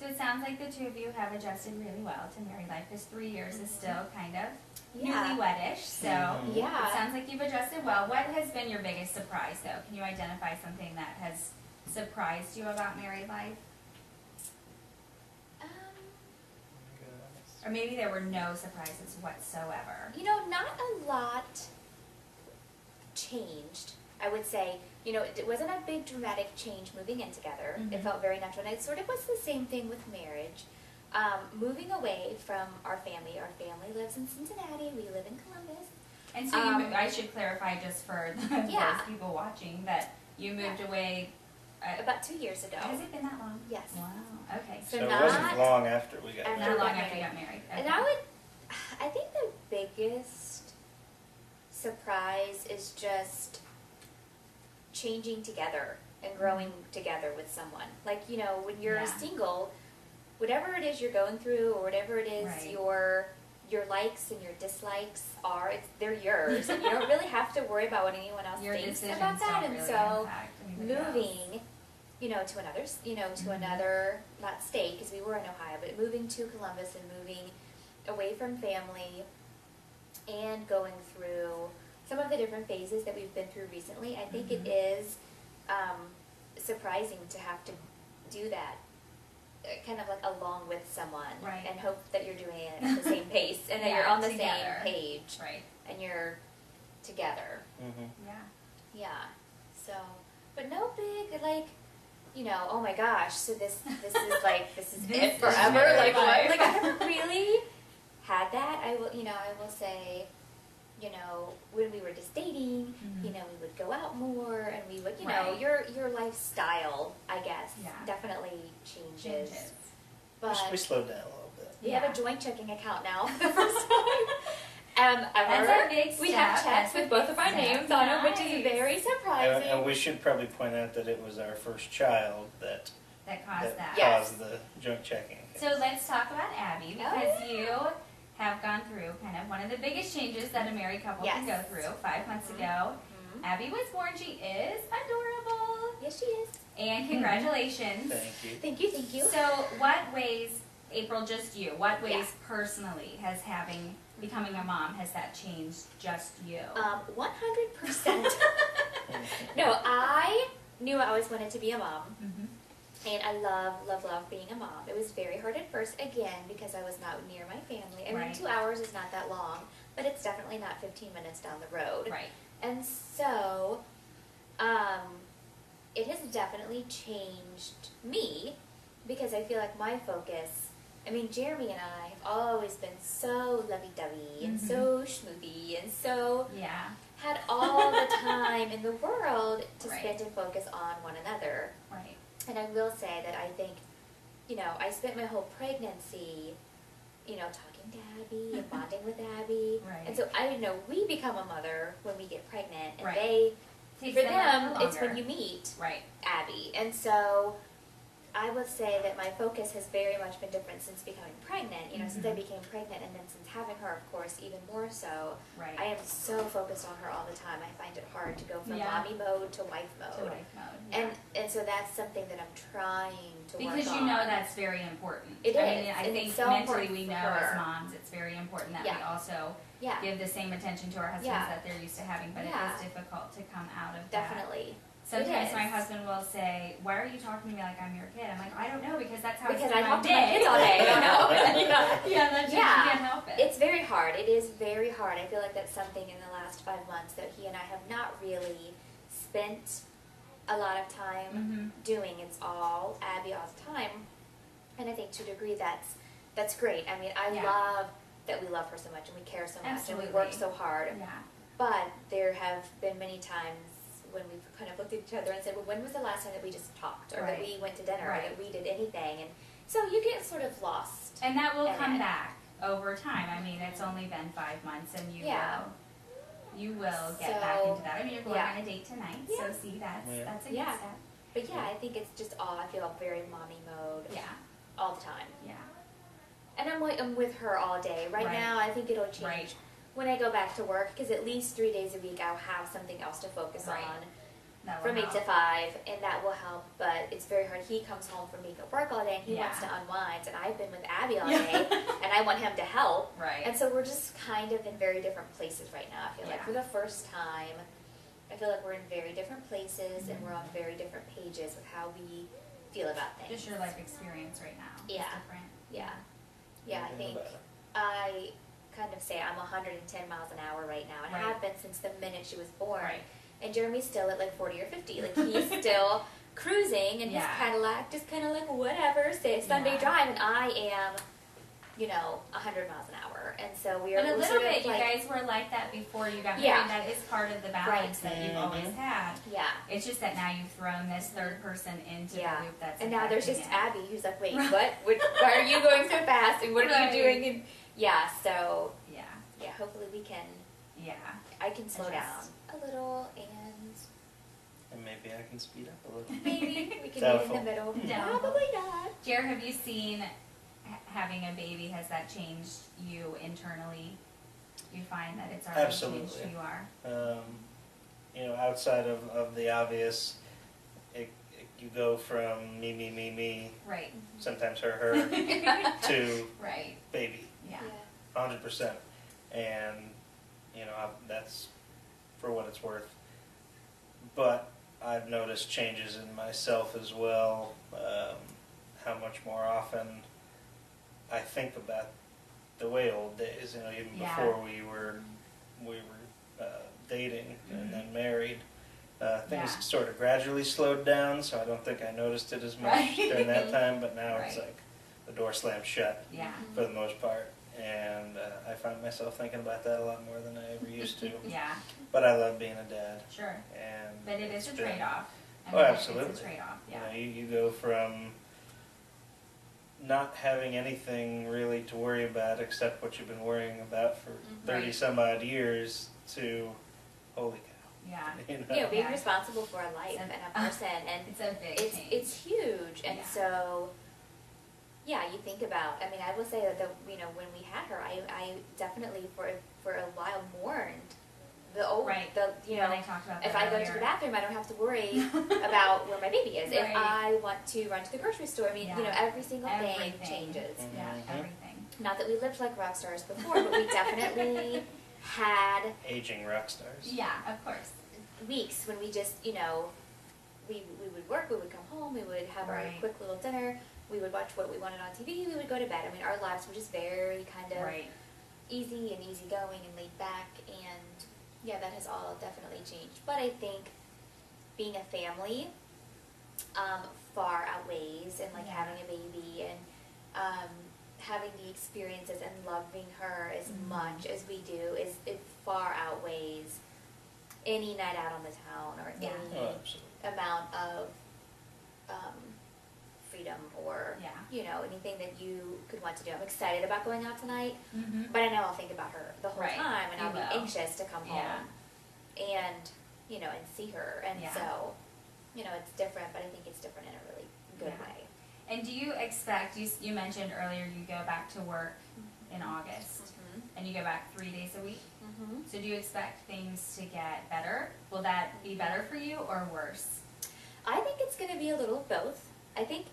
So it sounds like the two of you have adjusted really well to married life, because 3 years is still kind of newlywedish. So Yeah. it sounds like you've adjusted well. What has been your biggest surprise, though? Can you identify something that has surprised you about married life? Or maybe there were no surprises whatsoever. You know, not a lot changed. I would say, you know, it wasn't a big dramatic change moving in together. Mm-hmm. It felt very natural. And it sort of was the same thing with marriage. Moving away from our family lives in Cincinnati, we live in Columbus. And so I should clarify just for those people watching that you moved away about 2 years ago. Has it been that long? Yes. Wow. Okay. So it wasn't long after we got married. Not long after you got married. Okay. And I think the biggest surprise is just changing together and growing together with someone. Like, you know, when you're single, whatever it is you're going through or whatever it is your likes and your dislikes are, they're yours. And you don't really have to worry about what anyone else thinks about that. And so moving, you know, to another, another, not state, because we were in Ohio, but moving to Columbus and moving away from family and going through some of the different phases that we've been through recently, I think it is surprising to have to do that, kind of like along with someone, and hope that you're doing it at the same pace and that you're on the same page, and you're together. Yeah. So, but no big, like, you know, oh my gosh, so this is like, this is it forever, like what? Like I never really had that. I will say, you know, when we were just dating, you know, we would go out more and we would, you know, your lifestyle, I guess, definitely changes. But we slowed down a little bit. We have a joint checking account now for the first time. That's a big step. We have checks with both of our names on them, which is very surprising. And we should probably point out that it was our first child that caused the joint checking. So let's talk about Abby, because you have gone through kind of one of the biggest changes that a married couple can go through. 5 months ago, Abby was born. She is adorable. Yes, she is. And congratulations. Thank you. Thank you. So what ways, April, just you, what ways personally has becoming a mom, has that changed just you? 100%. No, I knew I always wanted to be a mom. And I love being a mom. It was very hard at first, again, because I was not near my family. I mean, 2 hours is not that long, but it's definitely not 15 minutes down the road. And so, it has definitely changed me, because I feel like my focus, I mean, Jeremy and I have always been so lovey-dovey and so schmoothy and so had all the time in the world to spend and focus on one another. And I will say that I think, you know, I spent my whole pregnancy, you know, talking to Abby and bonding with Abby. And so I know we become a mother when we get pregnant, and for them, it's when you meet Abby. And so I would say that my focus has very much been different since becoming pregnant. You know, since I became pregnant, and then since having her, of course, even more so. I am so focused on her all the time. I find it hard to go from mommy mode to wife mode. And so that's something that I'm trying to work on. Because you know that's very important. It is. I think so mentally we know as moms it's very important that we also give the same attention to our husbands that they're used to having, but it is difficult to come out of that. Definitely. Sometimes my husband will say, "Why are you talking to me like I'm your kid?" I'm like, "I don't know, because that's how because I talk to my kids all day. I don't know. You can't help it. It's very hard. It is very hard. I feel like that's something in the last 5 months that he and I have not really spent a lot of time doing. It's all Abby all the time, and I think to a degree that's great. I mean, I love that we love her so much and we care so much and we work so hard. But there have been many times when we've kind of looked at each other and said, well, when was the last time that we just talked, or that we went to dinner, or that we did anything? And so you get sort of lost. And that will come back over time. I mean, it's only been 5 months, and you will get back into that. I mean, you're going on a date tonight, so see, that's a good step. But I think it's just I feel very mommy mode all the time. And I'm with her all day. Right now, I think it'll change when I go back to work, because at least 3 days a week I'll have something else to focus on. from 8 to 5, and that will help, but it's very hard. He comes home from makeup work all day, and he wants to unwind, and I've been with Abby all day, and I want him to help. Right. And so we're just kind of in very different places right now, I feel like. For the first time, I feel like we're in very different places, and we're on very different pages with how we feel about things. Just your life experience right now. Yeah. Is different. Yeah, I think I kind of say I'm 110 miles an hour right now, and have been since the minute she was born. Right. And Jeremy's still at like 40 or 50. Like, he's still cruising in his Cadillac, just kind of like whatever, say Sunday drive, and I am, 100 miles an hour. And so we are. But a little bit, you guys were like that before you got married. That is part of the balance that you've always had. Yeah. It's just that now you've thrown this third person into the loop that's. And now there's just Abby, who's like, wait, what? Why are you going so fast? And what are you doing? And so. Yeah. Hopefully we can. Yeah. I can slow down a little, and maybe I can speed up a little. Maybe we can meet in the middle. Probably not. Jared, have you seen having a baby? Has that changed you internally? You find that it's already changed who you are? Outside of the obvious, you go from me, right? Sometimes her, to baby. Yeah. 100%. And that's for what it's worth. But I've noticed changes in myself as well. How much more often I think about the way old days. Even before we were dating and then married. Things sort of gradually slowed down, so I don't think I noticed it as much during that time. But now it's like the door slammed shut for the most part. And I find myself thinking about that a lot more than I ever used to. But I love being a dad. Sure. And but it is a trade-off. Absolutely. It's a trade-off, you go from not having anything really to worry about except what you've been worrying about for 30 some odd years to, holy cow. Being responsible for a life and a person. And it's a big change. It's huge. And so... Yeah, you think about. I mean, I will say that when we had her, I definitely for a while mourned the old when I talked about if I go to the bathroom, I don't have to worry about where my baby is. If I want to run to the grocery store, I mean, every single thing changes. Yeah, everything. Not that we lived like rock stars before, but we definitely had aging rock stars. Yeah, of course. Weeks when we just we would work, we would come home, we would have our quick little dinner. We would watch what we wanted on TV, we would go to bed. I mean, our lives were just very kind of easy and easygoing and laid back, and that has all definitely changed. But I think being a family far outweighs, and like having a baby and having the experiences and loving her as much as we do, it far outweighs any night out on the town or any amount of freedom or anything that you could want to do. I'm excited about going out tonight, but I know I'll think about her the whole time, and I'll be anxious to come home and and see her, and so it's different, but I think it's different in a really good way. And do you expect, you mentioned earlier you go back to work in August, and you go back 3 days a week, so do you expect things to get better? Will that be better for you or worse? I think it's going to be a little of both. I think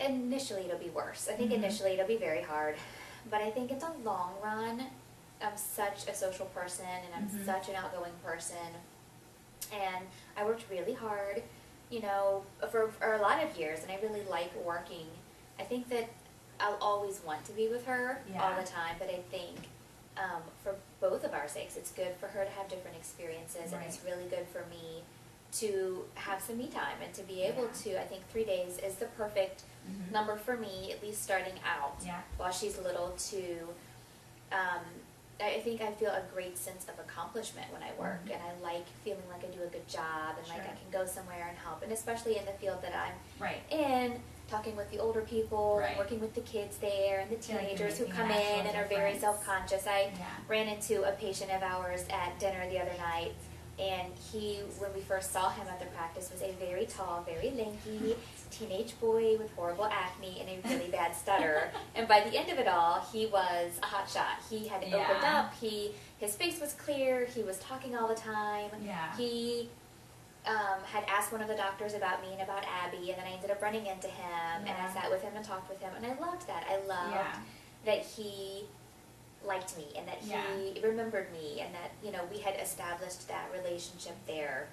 initially it'll be worse. I think initially it'll be very hard, but I think in the long run, I'm such a social person, and I'm such an outgoing person, and I worked really hard, for a lot of years, and I really like working. I think that I'll always want to be with her all the time, but I think for both of our sakes, it's good for her to have different experiences, and it's really good for me to have some me time and to be able to. I think 3 days is the perfect number for me, at least starting out while she's little, to I think I feel a great sense of accomplishment when I work, and I like feeling like I do a good job, and like I can go somewhere and help, and especially in the field that I'm in, talking with the older people and working with the kids there and the teenagers who come in and are very self-conscious. I ran into a patient of ours at dinner the other night, And he, when we first saw him at the practice, was a very tall, very lanky teenage boy with horrible acne and a really bad stutter. And by the end of it all, he was a hot shot. He had opened up. His face was clear. He was talking all the time. Yeah. He had asked one of the doctors about me and about Abby, and then I ended up running into him, and I sat with him and talked with him, and I loved that. I loved that he liked me and that he remembered me, and that, you know, we had established that relationship there.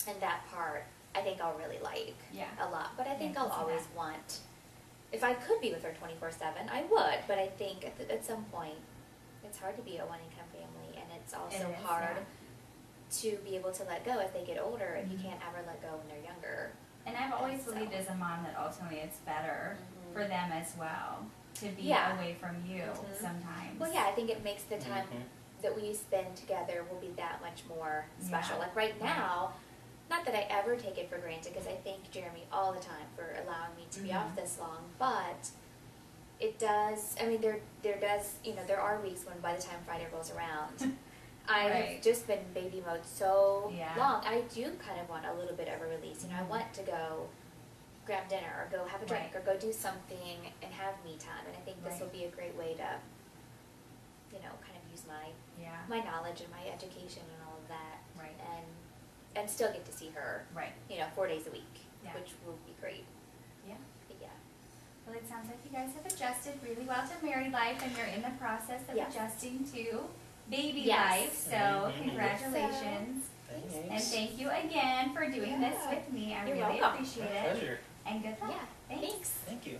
And that part I think I'll really like a lot. But I think I'll always want, if I could be with her 24/7, I would. But I think at some point it's hard to be a one-income family, and it's also hard to be able to let go as they get older, and you can't ever let go when they're younger. And I've always believed as a mom that ultimately it's better for them as well to be away from you sometimes. Well, yeah, I think it makes the time that we spend together will be that much more special. Like right now, not that I ever take it for granted, because I thank Jeremy all the time for allowing me to be off this long, but it does, I mean, there does, you know, there are weeks when by the time Friday rolls around, I've just been in baby mode so long. I do kind of want a little bit of a release. You know, I want to go grab dinner or go have a drink or go do something and have me time. And I think this will be a great way to, you know, kind of use my knowledge and my education and all of that, and still get to see her, you know, 4 days a week, which will be great. Well, it sounds like you guys have adjusted really well to married life, and you're in the process of adjusting to baby life. So congratulations. And thank you again for doing this with me. I really appreciate it. Pleasure. And good luck. Yeah. Thanks. Thanks. Thank you.